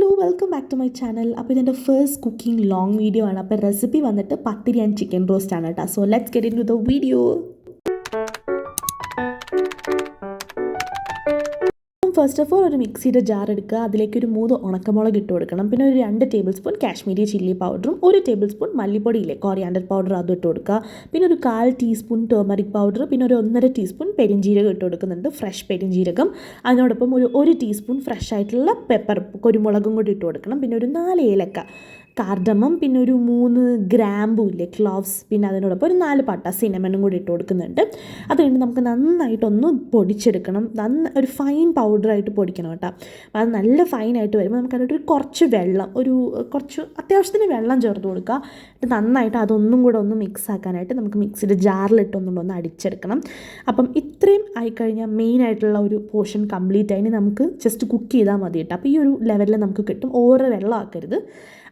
Hello welcome back to my channel. അപ്പോൾ ഇതെൻ്റെ first cooking long video ആണ്. അപ്പോൾ റെസിപ്പി വന്നിട്ട് പത്തിരി ആൻഡ് ചിക്കൻ റോസ്റ്റ് ആണ് കേട്ടോ. So let's get into the video. First of all ഒരു മിക്സിയുടെ ജാർ എടുക്കുക. അതിലേക്ക് ഒരു 3 ഉണക്കമുളക് ഇട്ട് കൊടുക്കണം. പിന്നെ ഒരു 2 ടേബിൾ സ്പൂൺ കാശ്മീരി ചില്ലി പൗഡറും 1 ടേബിൾ സ്പൂൺ മല്ലിപ്പൊടിയില്ലേ കോറിയാൻഡർ പൗഡർ അതും ഇട്ട് കൊടുക്കുക. പിന്നെ ഒരു 1/4 ടീസ്പൂൺ ടർമറിക് പൗഡർ, പിന്നെ ഒരു 1.5 ടീസ്പൂൺ പെരിഞ്ജീരകം ഇട്ട് കൊടുക്കുന്നുണ്ട്, ഫ്രഷ് പെരിഞ്ജീരകം. അതിനോടൊപ്പം ഒരു ടീസ്പൂൺ ഫ്രഷ് ആയിട്ടുള്ള പെപ്പർ കുരുമുളകും കൂടി ഇട്ട് കൊടുക്കണം. പിന്നെ ഒരു 4 ഏലക്ക, കാർഡമം, പിന്നെ ഒരു 3 ഗ്രാമ്പൂ ഇല്ലേ ക്ലോവ്സ്, പിന്നെ അതിനോടൊപ്പം ഒരു 4 പട്ട സിനമനും കൂടി ഇട്ട് കൊടുക്കുന്നുണ്ട്. അത് കഴിഞ്ഞ് നമുക്ക് നന്നായിട്ടൊന്ന് പൊടിച്ചെടുക്കണം. ഒരു ഫൈൻ പൗഡറായിട്ട് പൊടിക്കണം കേട്ടോ. അത് നല്ല ഫൈനായിട്ട് വരുമ്പോൾ നമുക്ക് അതിലോട്ട് കുറച്ച് വെള്ളം, കുറച്ച് അത്യാവശ്യത്തിന് വെള്ളം ചേർത്ത് കൊടുക്കുക. എന്നിട്ട് നന്നായിട്ട് അതൊന്നും കൂടെ ഒന്ന് മിക്സ് ആക്കാനായിട്ട് നമുക്ക് മിക്സിയുടെ ജാറിലിട്ട് ഒന്ന് അടിച്ചെടുക്കണം. അപ്പം ഇത്രയും ആയിക്കഴിഞ്ഞാൽ മെയിനായിട്ടുള്ള ഒരു പോർഷൻ കംപ്ലീറ്റ് ആയി. നമുക്ക് ജസ്റ്റ് കുക്ക് ചെയ്താൽ മതി കേട്ടോ. അപ്പോൾ ഈ ഒരു ലെവലിൽ നമുക്ക് കിട്ടും. ഓവർ വെള്ളം ആക്കരുത്.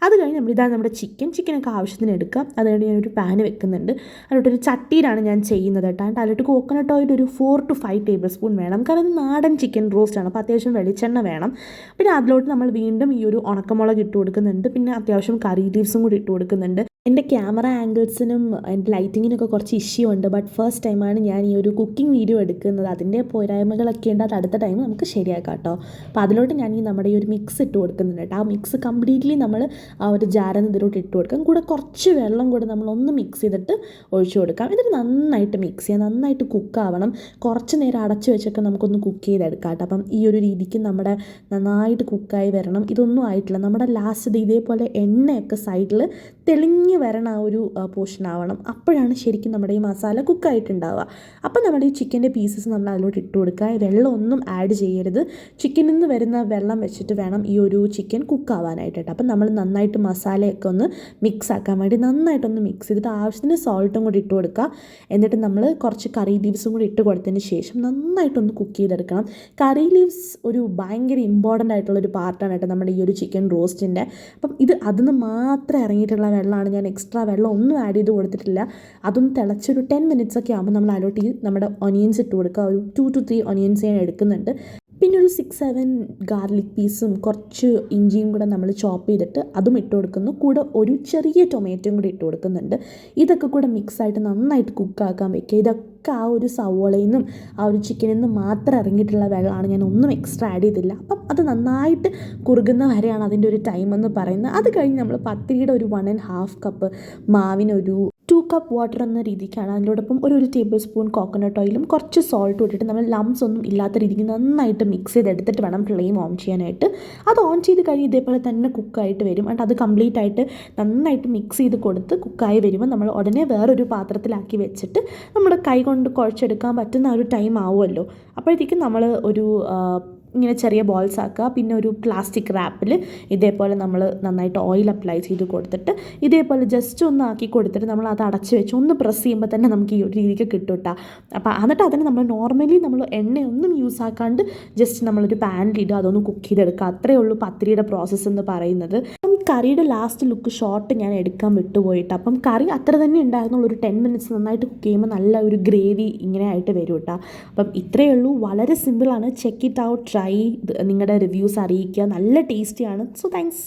അത് കഴിഞ്ഞ് ഇതാണ് നമ്മുടെ ചിക്കനൊക്കെ ആവശ്യത്തിന് എടുക്കുക. അത് കഴിഞ്ഞ് ഞാനൊരു പാന് വെക്കുന്നുണ്ട്. അതിലോട്ടൊരു ചട്ടിയിലാണ് ഞാൻ ചെയ്യുന്നത് കേട്ടോ. അതിലോട്ട് കോക്കനട്ട് ഓയിൽ ഒരു 4 to 5 ടേബിൾ സ്പൂൺ വേണം. കാരണം ഇത് നാടൻ ചിക്കൻ റോസ്റ്റാണ്, അപ്പോൾ അത്യാവശ്യം വെളിച്ചെണ്ണ വേണം. പിന്നെ അതിലോട്ട് നമ്മൾ വീണ്ടും ഈ ഒരു ഉണക്കമുളക് ഇട്ട് കൊടുക്കുന്നുണ്ട്. പിന്നെ അത്യാവശ്യം കറി ലീവ്സും കൂടി ഇട്ട് കൊടുക്കുന്നുണ്ട്. എൻ്റെ ക്യാമറ ആംഗിൾസിനും എൻ്റെ ലൈറ്റിങ്ങിനൊക്കെ കുറച്ച് ഇഷ്യൂ ഉണ്ട്. ബട്ട് ഫസ്റ്റ് ടൈമാണ് ഞാൻ ഈ ഒരു കുക്കിംഗ് വീഡിയോ എടുക്കുന്നത്. അതിൻ്റെ പോരായ്മകളൊക്കെ ഉണ്ട്. അത് അടുത്ത ടൈം നമുക്ക് ശരിയാക്കാം കേട്ടോ. അപ്പോൾ അതിലോട്ട് ഞാൻ നമ്മുടെ ഈ ഒരു മിക്സ് ഇട്ട് കൊടുക്കുന്നുണ്ട് കേട്ടോ. ആ മിക്സ് കംപ്ലീറ്റ്ലി നമ്മൾ ആ ഒരു ജാറിൽ നിന്ന് ഇതിലോട്ട് ഇട്ട് കൊടുക്കാം. കൂടെ കുറച്ച് വെള്ളം കൂടെ നമ്മളൊന്ന് മിക്സ് ചെയ്തിട്ട് ഒഴിച്ചു കൊടുക്കാം. എന്നിട്ട് നന്നായിട്ട് മിക്സ് ചെയ്യാം. നന്നായിട്ട് കുക്കാവണം. കുറച്ച് നേരം അടച്ച് വെച്ചൊക്കെ നമുക്കൊന്ന് കുക്ക് ചെയ്തെടുക്കാം കേട്ടോ. അപ്പം ഈ ഒരു രീതിക്ക് നമ്മുടെ നന്നായിട്ട് കുക്കായി വരണം. ഇതൊന്നും ആയിട്ടില്ല. നമ്മുടെ ലാസ്റ്റ് ഇതേപോലെ എണ്ണയൊക്കെ സൈഡിൽ തെളിഞ്ഞ് വരണ ആ ഒരു പോർഷൻ ആവണം. അപ്പോഴാണ് ശരിക്കും നമ്മുടെ ഈ മസാല കുക്കായിട്ടുണ്ടാവുക. അപ്പം നമ്മുടെ ഈ ചിക്കൻ്റെ പീസസ് നമ്മൾ അതിലോട്ട് ഇട്ട് കൊടുക്കുക. വെള്ളം ഒന്നും ആഡ് ചെയ്യരുത്. ചിക്കനിൽ നിന്ന് വരുന്ന വെള്ളം വെച്ചിട്ട് വേണം ഈ ഒരു ചിക്കൻ കുക്കാവാനായിട്ട്. അപ്പം നമ്മൾ നന്നായിട്ട് മസാലയൊക്കെ ഒന്ന് മിക്സ് ആക്കാൻ വേണ്ടി നന്നായിട്ടൊന്ന് മിക്സ് ചെയ്തിട്ട് ആവശ്യത്തിന് സോൾട്ടും കൂടി ഇട്ട് കൊടുക്കുക. എന്നിട്ട് നമ്മൾ കുറച്ച് കറി ലീവ്സും കൂടി ഇട്ട് കൊടുത്തതിന് ശേഷം നന്നായിട്ടൊന്ന് കുക്ക് ചെയ്തെടുക്കണം. കറി ലീവ്സ് ഒരു ഭയങ്കര ഇമ്പോർട്ടൻ്റ് ആയിട്ടുള്ളൊരു പാർട്ടാണ് കേട്ടോ നമ്മുടെ ഈ ഒരു ചിക്കൻ റോസ്റ്റിൻ്റെ. അപ്പം അതിന് മാത്രം ഇറങ്ങിയിട്ടുള്ള വെള്ളമാണ്. ഞാൻ എക്സ്ട്രാ വെള്ളം ഒന്നും ആഡ് ചെയ്ത് കൊടുത്തിട്ടില്ല. അതൊന്ന് തിളച്ചൊരു 10 minutes ഒക്കെ ആകുമ്പോൾ നമ്മൾ അതിലോട്ട് നമ്മുടെ ഒനിയൻസ് ഇട്ട് കൊടുക്കുക. ഒരു 2 to 3 ഒനിയൻസ് ഞാൻ എടുക്കുന്നുണ്ട്. പിന്നെ ഒരു 6-7 ഗാർലിക് പീസും കുറച്ച് ഇഞ്ചിയും കൂടെ നമ്മൾ ചോപ്പ് ചെയ്തിട്ട് അതും ഇട്ട് കൊടുക്കുന്നു. കൂടെ ഒരു ചെറിയ ടൊമാറ്റോയും കൂടി ഇട്ട് കൊടുക്കുന്നുണ്ട്. ഇതൊക്കെ കൂടെ മിക്സായിട്ട് നന്നായിട്ട് കുക്കാക്കാൻ വെക്കുക. ഇതൊക്കെ ആ ഒരു സവോളയിൽ നിന്നും ആ ഒരു ചിക്കനിൽ നിന്നും മാത്രം ഇറങ്ങിയിട്ടുള്ള വെള്ളമാണ്. ഞാൻ ഒന്നും എക്സ്ട്രാ ആഡ് ചെയ്തില്ല. അപ്പം അത് നന്നായിട്ട് കുറുകുന്ന വരെയാണ് അതിൻ്റെ ഒരു ടൈം എന്ന് പറയുന്നത്. അത് കഴിഞ്ഞ് നമ്മൾ പത്തിരിയുടെ ഒരു 1.5 കപ്പ് മാവിനൊരു 2 കപ്പ് വാട്ടർ എന്ന രീതിക്കാണ്. അതിനോടൊപ്പം ഒരു ടേബിൾ സ്പൂൺ കോക്കനട്ട് ഓയിലും കുറച്ച് സോൾട്ടും ഇട്ടിട്ട് നമ്മൾ ലംസ് ഒന്നും ഇല്ലാത്ത രീതിക്ക് നന്നായിട്ട് മിക്സ് ചെയ്തെടുത്തിട്ട് വേണം ഫ്ലെയിം ഓൺ ചെയ്യാനായിട്ട്. അത് ഓൺ ചെയ്ത് കഴിഞ്ഞ് ഇതേപോലെ തന്നെ കുക്കായിട്ട് വരും. എന്നിട്ട് അത് കംപ്ലീറ്റ് ആയിട്ട് നന്നായിട്ട് മിക്സ് ചെയ്ത് കൊടുത്ത് കുക്കായി വരുമ്പോൾ നമ്മൾ ഉടനെ വേറൊരു പാത്രത്തിലാക്കി വെച്ചിട്ട് നമ്മുടെ കൈ കൊണ്ട് കുഴച്ചെടുക്കാൻ പറ്റുന്ന ഒരു ടൈം ആവുമല്ലോ. അപ്പോഴത്തേക്കും നമ്മൾ ഇങ്ങനെ ചെറിയ ബോൾസ് ആക്കുക. പിന്നെ ഒരു പ്ലാസ്റ്റിക് റാപ്പിൽ ഇതേപോലെ നമ്മൾ നന്നായിട്ട് ഓയിൽ അപ്ലൈ ചെയ്ത് കൊടുത്തിട്ട് ഇതേപോലെ ജസ്റ്റ് ഒന്ന് ആക്കി കൊടുത്തിട്ട് നമ്മൾ അത് അടച്ച് വെച്ച് ഒന്ന് പ്രസ് ചെയ്യുമ്പോൾ തന്നെ നമുക്ക് ഈ ഒരു രീതിക്ക് കിട്ടും കേട്ടോ. അപ്പോൾ എന്നിട്ട് അതിന് നമ്മൾ നോർമലി നമ്മൾ എണ്ണയൊന്നും യൂസ് ആക്കാണ്ട് ജസ്റ്റ് നമ്മളൊരു പാനിലിടുക, അതൊന്ന് കുക്ക് ചെയ്തെടുക്കുക. അത്രയേ ഉള്ളൂ പത്തിരിയുടെ പ്രോസസ്സ് എന്ന് പറയുന്നത്. കറിയുടെ ലാസ്റ്റ് ലുക്ക് ഷോട്ട് ഞാൻ എടുക്കാൻ വിട്ടുപോയിട്ട്. അപ്പം കറി അത്ര തന്നെ ഉണ്ടായിരുന്നുള്ളൂ. ഒരു 10 minutes നന്നായിട്ട് കുക്ക് ചെയ്യുമ്പോൾ നല്ല ഒരു ഗ്രേവി ഇങ്ങനെ ആയിട്ട് വരും കേട്ടോ. അപ്പം ഇത്രയേ ഉള്ളൂ. വളരെ സിമ്പിളാണ്. ചെക്ക് ഇറ്റ് ഔട്ട്, ട്രൈ, നിങ്ങളുടെ റിവ്യൂസ് അറിയിക്കുക. നല്ല ടേസ്റ്റിയാണ്. So thanks.